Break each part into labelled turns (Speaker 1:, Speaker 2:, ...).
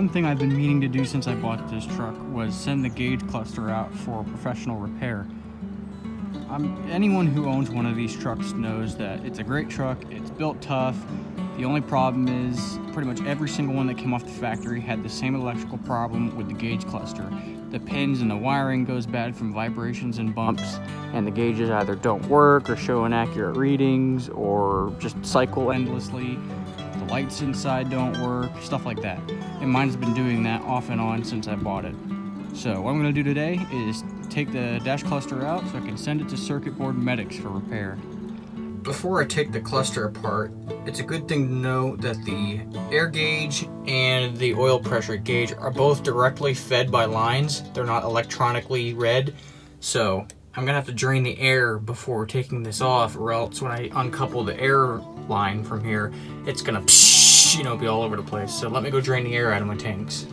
Speaker 1: One thing I've been meaning to do since I bought this truck was send the gauge cluster out for professional repair. Anyone who owns one of these trucks knows that it's a great truck, it's built tough. The only problem is pretty much every single one that came off the factory had the same electrical problem with the gauge cluster. The pins and the wiring goes bad from vibrations and bumps, and the gauges either don't work or show inaccurate readings or just cycle endlessly. The lights inside don't work, stuff like that. And mine's been doing that off and on since I bought it. So what I'm going to do today is take the dash cluster out so I can send it to circuit board medics for repair. Before I take the cluster apart, it's a good thing to know that the air gauge and the oil pressure gauge are both directly fed by lines. They're not electronically read. So I'm gonna have to drain the air before taking this off, or else when I uncouple the air line from here, it's gonna be all over the place. So let me go drain the air out of my tanks.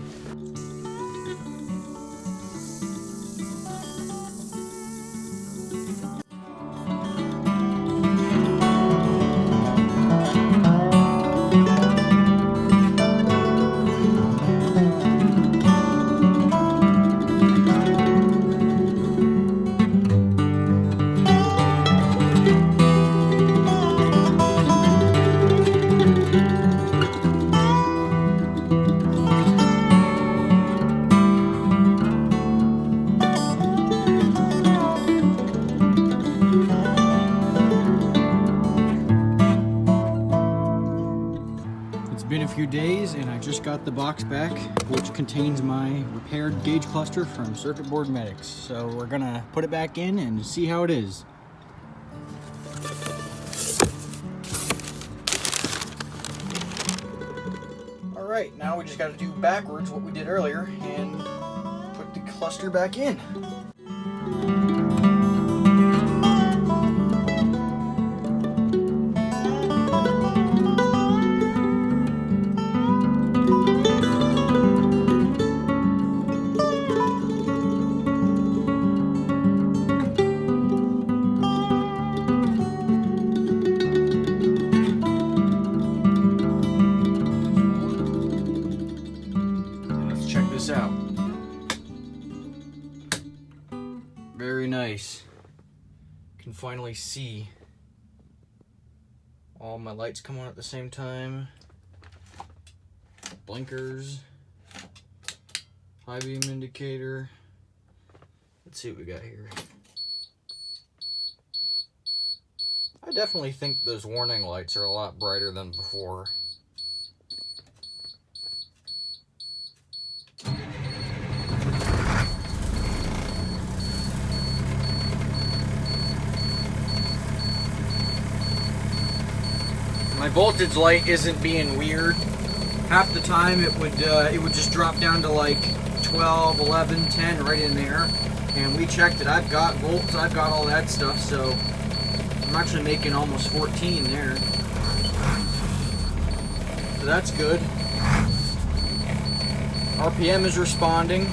Speaker 1: Been a few days and I just got the box back, which contains my repaired gauge cluster from Circuit Board Medics. So we're gonna put it back in and see how it is. Alright, now we just gotta do backwards what we did earlier and put the cluster back in. Out. Very nice. Can finally see all my lights come on at the same time. Blinkers, high beam indicator. Let's see what we got here. I definitely think those warning lights are a lot brighter than before. My voltage light isn't being weird. Half the time it would just drop down to like 12, 11, 10 right in there. And we checked it. I've got volts, I've got all that stuff, so I'm actually making almost 14 there. So that's good. RPM is responding.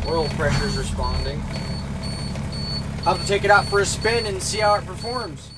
Speaker 1: Oil pressure is responding. I'll have to take it out for a spin and see how it performs.